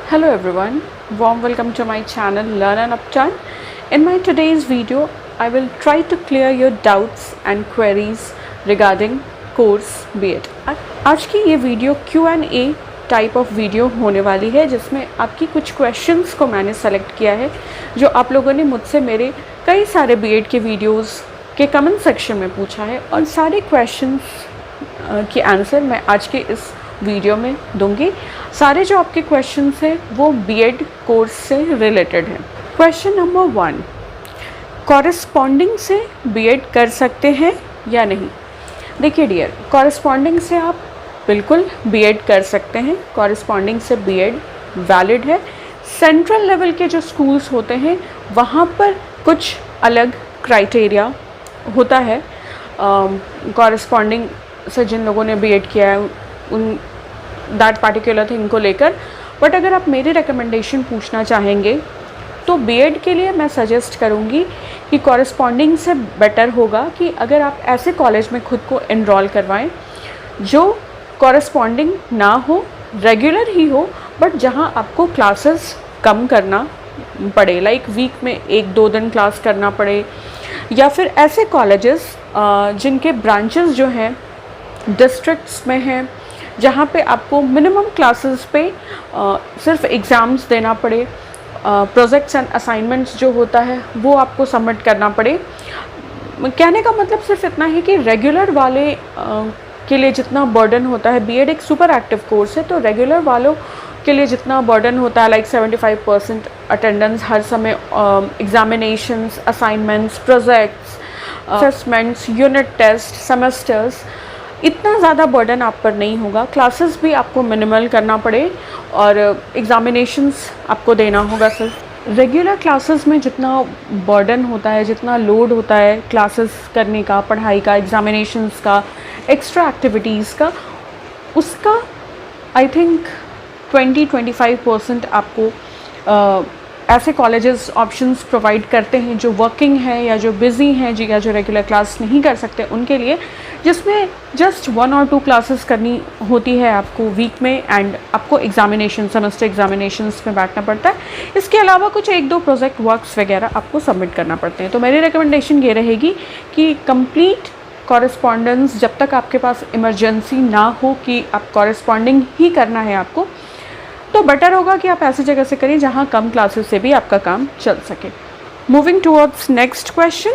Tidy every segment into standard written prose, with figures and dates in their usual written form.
Hello everyone, warm welcome to my channel Learn and Upturn. In my today's video, I will try to clear your doubts and queries regarding course B.Ed. आज की ये video Q&A type of video होने वाली है जिसमें आपकी कुछ questions को मैंने सेलेक्ट किया है जो आप लोगों ने मुझसे मेरे कई सारे B.Ed के वीडियोस के कमेंट सेक्शन में पूछा है और सारे क्वेश्चंस के आंसर मैं आज के इस वीडियो में दूंगी। सारे जो आपके क्वेश्चंस हैं वो B.Ed कोर्स से रिलेटेड हैं। क्वेश्चन नंबर 1, कॉरेस्पॉन्डिंग से B.Ed कर सकते हैं या नहीं? देखिए डियर, कॉरेस्पॉन्डिंग से आप बिल्कुल B.Ed कर सकते हैं। कॉरेस्पॉन्डिंग से B.Ed वैलिड है। सेंट्रल लेवल के जो स्कूल्स होते हैं वहाँ पर कुछ अलग क्राइटेरिया होता है कॉरेस्पॉन्डिंग से जिन लोगों ने B.Ed किया है उन दैट पार्टिकुलर थिंग को लेकर। बट अगर आप मेरी रिकमेंडेशन पूछना चाहेंगे तो B.Ed के लिए मैं सजेस्ट करूँगी कि कॉरेस्पॉन्डिंग से बेटर होगा कि अगर आप ऐसे कॉलेज में खुद को एनरोल करवाएं जो कॉरेस्पॉन्डिंग ना हो, रेगुलर ही हो, बट जहां आपको क्लासेस कम करना पड़े, लाइक वीक में 1-2 दिन क्लास करना पड़े, या फिर ऐसे कॉलेजेस जिनके ब्रांचेस जो हैं डिस्ट्रिक्ट्स में हैं जहाँ पे आपको मिनिमम क्लासेस पे सिर्फ एग्ज़ाम्स देना पड़े, प्रोजेक्ट्स एंड असाइनमेंट्स जो होता है वो आपको सबमिट करना पड़े। कहने का मतलब सिर्फ इतना ही कि रेगुलर वाले के लिए जितना बर्डन होता है, B.Ed एक सुपर एक्टिव कोर्स है, तो रेगुलर वालों के लिए जितना बर्डन होता है लाइक 75% अटेंडेंस हर समय, examinations, assignments, projects, assessments, unit test, semesters, इतना ज़्यादा बर्डन आप पर नहीं होगा। क्लासेस भी आपको मिनिमल करना पड़े और एग्ज़ामिनेशंस आपको देना होगा सिर्फ। रेगुलर क्लासेस में जितना बर्डन होता है, जितना लोड होता है क्लासेस करने का, पढ़ाई का, एग्ज़ामिनेशंस का, एक्स्ट्रा एक्टिविटीज़ का, उसका आई थिंक 20-25% आपको ऐसे कॉलेजेस ऑप्शंस प्रोवाइड करते हैं जो वर्किंग है या जो बिज़ी हैं या जो रेगुलर क्लास नहीं कर सकते उनके लिए, जिसमें जस्ट 1 और 2 क्लासेस करनी होती है आपको वीक में एंड आपको एग्जामिनेशन, सेमेस्टर एग्जामिनेशंस में बैठना पड़ता है। इसके अलावा कुछ 1-2 प्रोजेक्ट वर्क्स वगैरह आपको सबमिट करना पड़ते हैं। तो मेरी रिकमेंडेशन ये रहेगी कि कंप्लीट कॉरेस्पॉन्डेंस, जब तक आपके पास इमरजेंसी ना हो कि आप कॉरेस्पॉन्डिंग ही करना है आपको, तो बेटर होगा कि आप ऐसी जगह से करें जहां कम क्लासेस से भी आपका काम चल सके। Moving towards next question.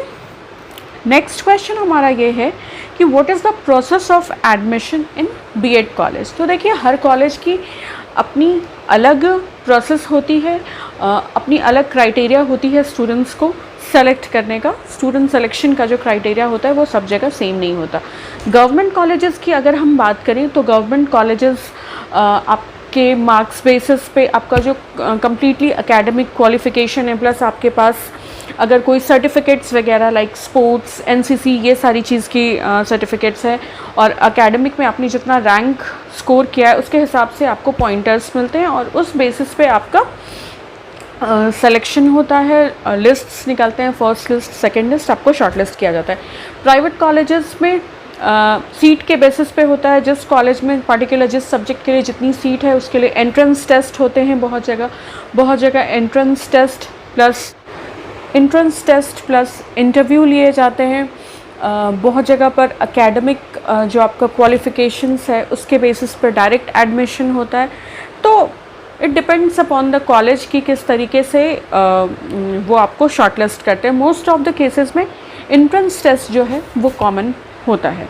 Next question हमारा ये है कि what is the process of admission in B.Ed college. तो देखिए, हर कॉलेज की अपनी अलग प्रोसेस होती है, अपनी अलग क्राइटेरिया होती है स्टूडेंट्स को सेलेक्ट करने का। स्टूडेंट सिलेक्शन का जो क्राइटेरिया होता है वो सब जगह सेम नहीं होता। गवर्नमेंट कॉलेजेस की अगर हम बात करें तो गवर्नमेंट कॉलेजेस आपके मार्क्स बेसिस पे आपका जो कम्प्लीटली एकेडमिक क्वालिफिकेशन है, प्लस आपके पास अगर कोई सर्टिफिकेट्स वगैरह लाइक स्पोर्ट्स, NCC, ये सारी चीज़ की सर्टिफिकेट्स है, और एकेडमिक में आपने जितना रैंक स्कोर किया है उसके हिसाब से आपको पॉइंटर्स मिलते हैं और उस बेसिस पे आपका सिलेक्शन होता है। लिस्ट्स निकलते हैं, फर्स्ट लिस्ट, सेकंड लिस्ट, आपको शॉर्ट लिस्ट किया जाता है। प्राइवेट कॉलेजेस में सीट के बेसिस पे होता है। जिस कॉलेज में पार्टिकुलर जिस सब्जेक्ट के लिए जितनी सीट है उसके लिए एंट्रेंस टेस्ट होते हैं। बहुत जगह एंट्रेंस टेस्ट प्लस इंटरव्यू लिए जाते हैं। बहुत जगह पर एकेडमिक जो आपका क्वालिफिकेशंस है उसके बेसिस पर डायरेक्ट एडमिशन होता है। तो it depends upon the college की किस तरीके से वो आपको शॉर्टलिस्ट करते हैं। मोस्ट ऑफ द केसेस में एंट्रेंस टेस्ट जो है वो कॉमन होता है।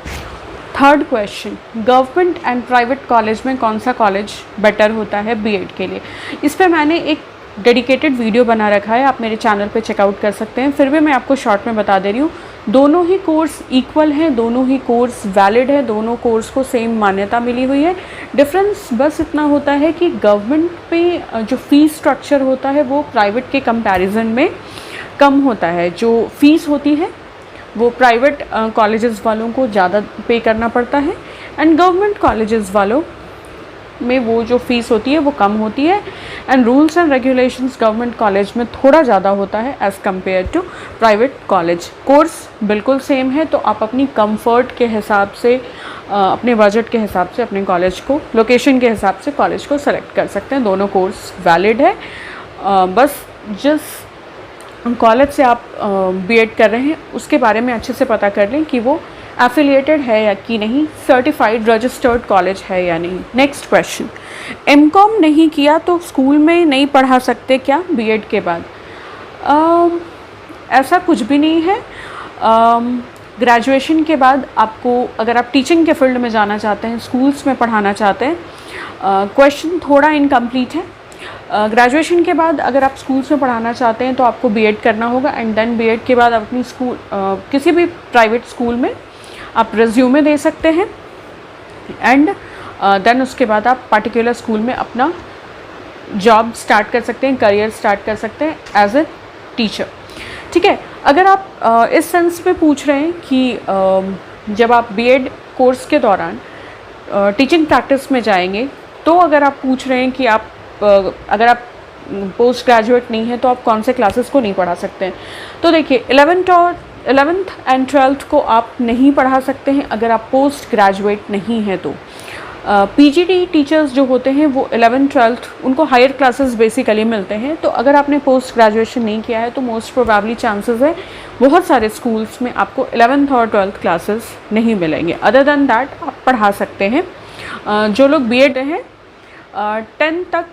Third question, government and private college में कौन सा कॉलेज बेटर होता है B.Ed के लिए? इस पर मैंने एक डेडिकेटेड वीडियो बना रखा है, आप मेरे चैनल पे चेकआउट कर सकते हैं। फिर भी मैं आपको शॉर्ट में बता दे रही हूँ, दोनों ही कोर्स इक्वल हैं, दोनों ही कोर्स वैलिड है, दोनों कोर्स को सेम मान्यता मिली हुई है। डिफरेंस बस इतना होता है कि गवर्नमेंट पे जो फ़ीस स्ट्रक्चर होता है वो प्राइवेट के कंपैरिजन में कम होता है। जो फ़ीस होती है वो प्राइवेट कॉलेजेस वालों को ज़्यादा पे करना पड़ता है एंड गवर्नमेंट कॉलेजेस वालों में वो जो फ़ीस होती है वो कम होती है। And rules and regulations government college में थोड़ा ज़्यादा होता है as compare to private college. Course बिल्कुल सेम है, तो आप अपनी कंफर्ट के हिसाब से, अपने बजट के हिसाब से अपने कॉलेज को, लोकेशन के हिसाब से कॉलेज को सेलेक्ट कर सकते हैं। दोनों कोर्स वैलिड है। बस जिस कॉलेज से आप बीएड कर रहे हैं उसके बारे में अच्छे से पता कर लें कि वो एफिलिएटेड है या कि नहीं, सर्टिफाइड रजिस्टर्ड कॉलेज है या नहीं। नेक्स्ट क्वेश्चन, एमकॉम नहीं किया तो स्कूल में नहीं पढ़ा सकते क्या बीएड के बाद? ऐसा कुछ भी नहीं है। ग्रेजुएशन के बाद आपको, अगर आप टीचिंग के फील्ड में जाना चाहते हैं, स्कूल्स में पढ़ाना चाहते हैं, क्वेश्चन थोड़ा इनकम्प्लीट है। ग्रेजुएशन के बाद अगर आप स्कूल्स में पढ़ाना चाहते हैं तो आपको बीएड करना होगा, एंड देन बीएड के बाद आप अपनी स्कूल, किसी भी प्राइवेट स्कूल में आप रिज्यूमे दे सकते हैं, एंड देन उसके बाद आप पर्टिकुलर स्कूल में अपना जॉब स्टार्ट कर सकते हैं, करियर स्टार्ट कर सकते हैं एज ए टीचर। ठीक है। अगर आप इस सेंस में पूछ रहे हैं कि जब आप बीएड कोर्स के दौरान टीचिंग प्रैक्टिस में जाएंगे, तो अगर आप पूछ रहे हैं कि आप अगर आप पोस्ट ग्रेजुएट नहीं है तो आप कौन से क्लासेस को नहीं पढ़ा सकते हैं, तो देखिए 11th एंड 12th को आप नहीं पढ़ा सकते हैं अगर आप पोस्ट ग्रेजुएट नहीं हैं तो। पीजीटी टीचर्स जो होते हैं वो 11th 12th उनको हायर क्लासेस बेसिकली मिलते हैं, तो अगर आपने पोस्ट ग्रेजुएशन नहीं किया है तो मोस्ट प्रोबेबली चांसेस है बहुत सारे स्कूल्स में आपको 11th और 12th क्लासेस नहीं मिलेंगे। अदर देन दैट आप पढ़ा सकते हैं। जो लोग बीएड हैं 10 तक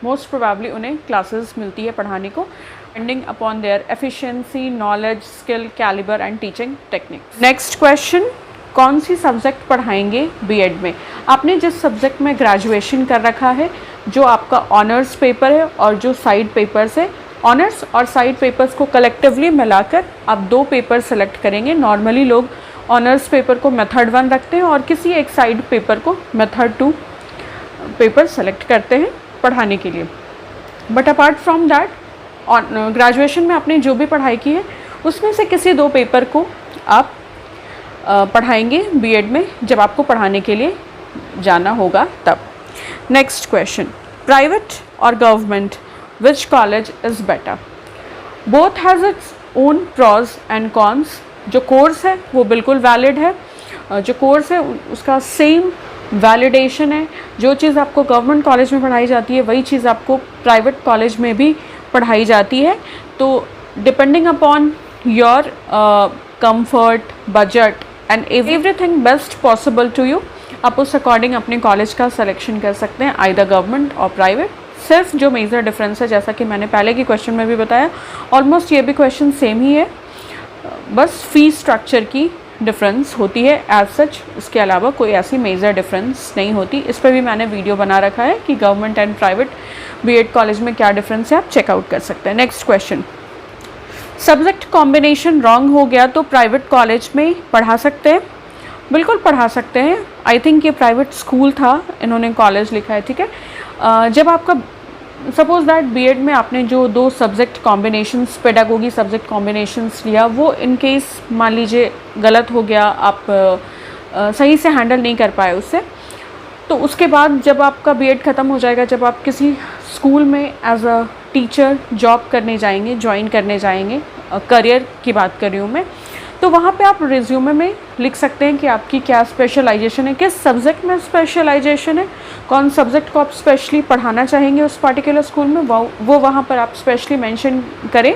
मोस्ट प्रोबेबली उन्हें क्लासेस मिलती है पढ़ाने को, depending upon their efficiency, knowledge, skill, calibre and teaching techniques. Next question, कौन सी सब्जेक्ट पढ़ाएंगे बीएड में? आपने जिस सब्जेक्ट में ग्रेजुएशन कर रखा है, जो आपका ऑनर्स पेपर है और जो साइड पेपर्स है, ऑनर्स और साइड पेपर्स को कलेक्टिवली मिलाकर आप 2 पेपर सेलेक्ट करेंगे। नॉर्मली लोग ऑनर्स पेपर को मेथड 1 रखते हैं और किसी एक साइड पेपर को मेथड 2 पेपर सेलेक्ट करते हैं पढ़ाने के लिए। But apart from that, graduation में आपने जो भी पढ़ाई की है उसमें से किसी 2 पेपर को आप पढ़ाएंगे बीएड में जब आपको पढ़ाने के लिए जाना होगा तब। नेक्स्ट क्वेश्चन, प्राइवेट और government, which college is better? Both has its own pros and cons. जो कोर्स है वो बिल्कुल वैलिड है, जो कोर्स है उसका सेम वैलिडेशन है। जो चीज़ आपको गवर्नमेंट कॉलेज में पढ़ाई जाती है वही चीज़ आपको प्राइवेट कॉलेज में भी पढ़ाई जाती है। तो depending upon your comfort, budget and everything best possible to you, आप उस अकॉर्डिंग अपने कॉलेज का सिलेक्शन कर सकते हैं, आइदर गवर्नमेंट और प्राइवेट। सिर्फ जो मेजर डिफरेंस है, जैसा कि मैंने पहले के क्वेश्चन में भी बताया, ऑलमोस्ट ये भी क्वेश्चन सेम ही है, बस फीस स्ट्रक्चर की डिफरेंस होती है एज सच। इसके अलावा कोई ऐसी मेजर डिफरेंस नहीं होती। इस पर भी मैंने वीडियो बना रखा है कि government and private BEd college में क्या डिफरेंस है, आप चेकआउट कर सकते हैं। Next question, subject combination wrong हो गया तो प्राइवेट कॉलेज में पढ़ा सकते हैं? बिल्कुल पढ़ा सकते हैं। आई थिंक ये प्राइवेट स्कूल था, इन्होंने कॉलेज लिखा है, ठीक है। जब आपका सपोज दैट बीएड में आपने जो 2 subject combinations, pedagogy subject combinations लिया, वो इन केस मान लीजिए गलत हो गया, आप सही से हैंडल नहीं कर पाए उससे, तो उसके बाद जब आपका बीएड ख़त्म हो जाएगा, जब आप किसी स्कूल में एज अ टीचर जॉब करने जाएंगे, ज्वाइन करने जाएंगे, करियर की बात कर रही हूँ मैं, तो वहाँ पे आप रिज्यूमे में लिख सकते हैं कि आपकी क्या स्पेशलाइजेशन है, किस सब्जेक्ट में स्पेशलाइजेशन है, कौन सब्जेक्ट को आप स्पेशली पढ़ाना चाहेंगे उस पर्टिकुलर स्कूल में, वो वहाँ पर आप स्पेशली मेंशन करें।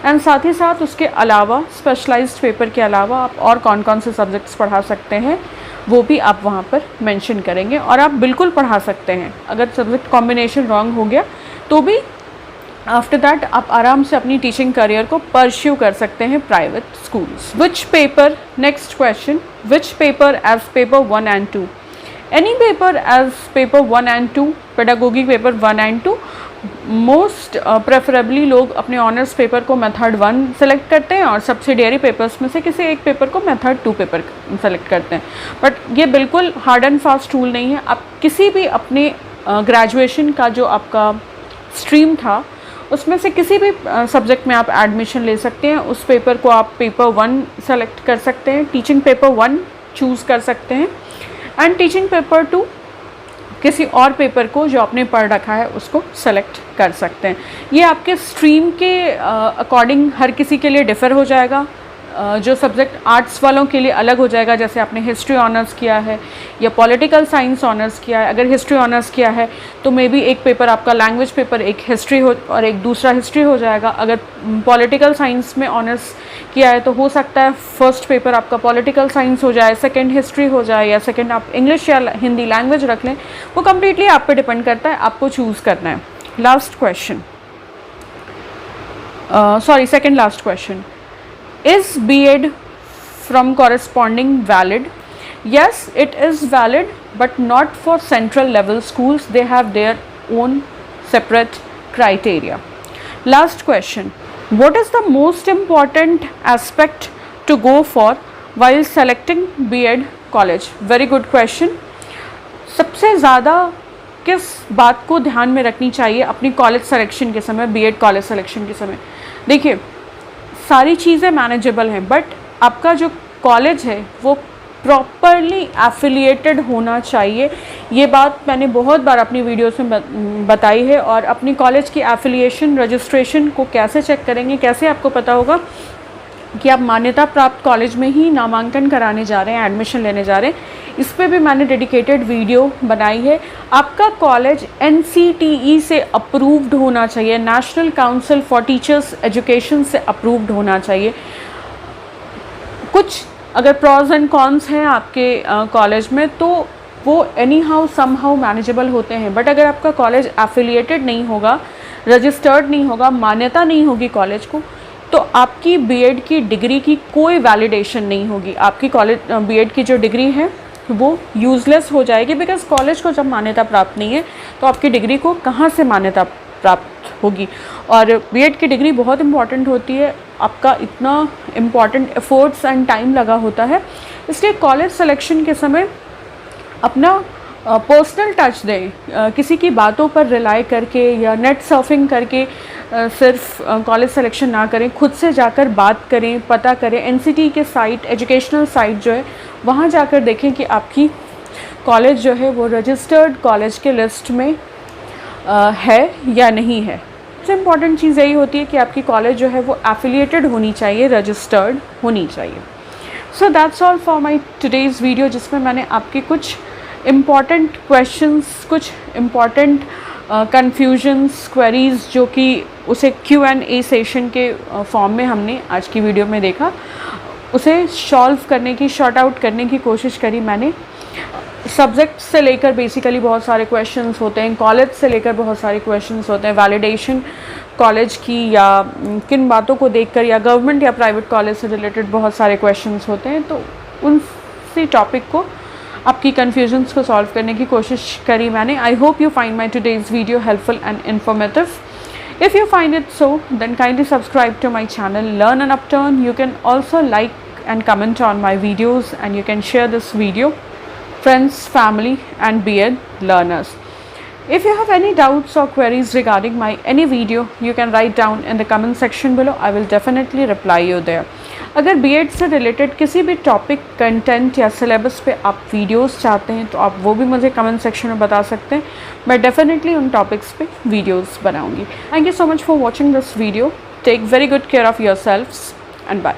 एंड साथ ही साथ उसके अलावा स्पेशलाइज्ड पेपर के अलावा आप और कौन कौन से सब्जेक्ट्स पढ़ा सकते हैं वो भी आप वहाँ पर मेंशन करेंगे, और आप बिल्कुल पढ़ा सकते हैं। अगर सब्जेक्ट कॉम्बिनेशन रॉन्ग हो गया तो भी आफ्टर दैट आप आराम से अपनी टीचिंग करियर को परस्यू कर सकते हैं private schools. Which paper, next question, which paper as paper 1 and 2? Any paper as paper 1 and 2, pedagogy paper 1 and 2। Most preferably लोग अपने ऑनर्स पेपर को मेथड 1 सेलेक्ट करते हैं और सब्सिडियरी पेपर्स में से किसी एक पेपर को मेथड 2 पेपर सेलेक्ट करते हैं। बट ये बिल्कुल हार्ड एंड फास्ट रूल नहीं है। आप किसी भी अपने ग्रेजुएशन का जो आपका स्ट्रीम था उसमें से किसी भी सब्जेक्ट में आप एडमिशन ले सकते हैं। उस पेपर को आप पेपर 1 सेलेक्ट कर सकते हैं, टीचिंग पेपर 1 चूज़ कर सकते हैं, एंड टीचिंग पेपर 2 किसी और पेपर को जो आपने पढ़ रखा है उसको सेलेक्ट कर सकते हैं। ये आपके स्ट्रीम के अकॉर्डिंग हर किसी के लिए डिफ़र हो जाएगा। जो सब्जेक्ट आर्ट्स वालों के लिए अलग हो जाएगा, जैसे आपने हिस्ट्री ऑनर्स किया है या पॉलिटिकल साइंस ऑनर्स किया है। अगर हिस्ट्री ऑनर्स किया है तो मे बी एक पेपर आपका लैंग्वेज पेपर एक हिस्ट्री हो और एक दूसरा हिस्ट्री हो जाएगा। अगर पॉलिटिकल साइंस में ऑनर्स किया है तो हो सकता है फर्स्ट पेपर आपका पॉलिटिकल साइंस हो जाए, सेकंड हिस्ट्री हो जाए, या सेकंड आप इंग्लिश या हिंदी लैंग्वेज रख लें। वो कम्प्लीटली आप पे डिपेंड करता है, आपको चूज़ करना है। Last question, second last question, is B.Ed from corresponding valid? Yes, it is valid, but not for central level schools. They have their own separate criteria. Last question, what is the most important aspect to go for while selecting B.Ed college? Very good question. सबसे ज़्यादा किस बात को ध्यान में रखनी चाहिए अपनी कॉलेज सिलेक्शन के समय, B.Ed कॉलेज सिलेक्शन के समय? देखिए, सारी चीज़ें मैनेजेबल हैं, बट आपका जो कॉलेज है वो प्रॉपरली एफिलिएटेड होना चाहिए। ये बात मैंने बहुत बार अपनी वीडियोस में बताई है। और अपनी कॉलेज की एफिलिएशन रजिस्ट्रेशन को कैसे चेक करेंगे, कैसे आपको पता होगा कि आप मान्यता प्राप्त कॉलेज में ही नामांकन कराने जा रहे हैं, एडमिशन लेने जा रहे हैं, इस पे भी मैंने डेडिकेटेड वीडियो बनाई है। आपका कॉलेज NCTE से अप्रूव्ड होना चाहिए, national council for teachers education से अप्रूव्ड होना चाहिए। कुछ अगर प्रॉज एंड कॉन्स हैं आपके कॉलेज में तो वो anyhow somehow manageable होते हैं, बट अगर आपका कॉलेज एफिलिएटेड नहीं होगा, रजिस्टर्ड नहीं होगा, मान्यता नहीं होगी कॉलेज को, तो आपकी B.Ed की डिग्री की कोई वैलिडेशन नहीं होगी। आपकी कॉलेज B.Ed की जो डिग्री है वो यूज़लेस हो जाएगी, बिकॉज कॉलेज को जब मान्यता प्राप्त नहीं है तो आपकी डिग्री को कहाँ से मान्यता प्राप्त होगी। और B.Ed की डिग्री बहुत इंपॉर्टेंट होती है, आपका इतना इम्पॉर्टेंट एफर्ट्स एंड टाइम लगा होता है, इसलिए कॉलेज सिलेक्शन के समय अपना पर्सनल टच दें। किसी की बातों पर रिलाई करके या नेट सर्फिंग करके सिर्फ कॉलेज सिलेक्शन ना करें, खुद से जाकर बात करें, पता करें। NCTE के साइट, एजुकेशनल साइट जो है वहाँ जाकर देखें कि आपकी कॉलेज जो है वो रजिस्टर्ड कॉलेज के लिस्ट में है या नहीं है। सबसे इम्पॉर्टेंट चीज़ यही होती है कि आपकी कॉलेज जो है वो एफिलिएटेड होनी चाहिए, रजिस्टर्ड होनी चाहिए। So that's all for my today's video, जिसमें मैंने आपके कुछ इम्पॉर्टेंट क्वेश्चंस, कुछ इम्पॉर्टेंट कन्फ्यूजन्स, क्वेरीज़ जो कि उसे Q&A सेशन के फॉर्म में हमने आज की वीडियो में देखा, उसे सॉल्व करने की, शॉर्ट आउट करने की कोशिश करी मैंने। सब्जेक्ट से लेकर बेसिकली बहुत सारे क्वेश्चंस होते हैं, कॉलेज से लेकर बहुत सारे क्वेश्चंस होते हैं, वैलिडेशन कॉलेज की या किन बातों को देखकर, या गवर्नमेंट या प्राइवेट कॉलेज से रिलेटेड बहुत सारे क्वेश्चंस होते हैं। तो उनसे टॉपिक को, आपकी कन्फ्यूजन्स को सॉल्व करने की कोशिश करी मैंने। I hope you find my today's video helpful and informative. If you find it so, then kindly subscribe to my channel Learn and Upturn. You can also like and comment on my videos, and you can share this video friends, family and B.Ed learners. If you have any doubts or queries regarding my any video, you can write down in the comment section below. I will definitely reply you there. अगर B.Ed से related किसी भी topic, content या syllabus पे आप videos चाहते हैं तो आप वो भी मुझे कमेंट सेक्शन में बता सकते हैं. मैं डेफिनेटली उन टॉपिक्स पे वीडियोस बनाऊंगी. Thank you so much for watching this video. Take very good care of yourselves and bye.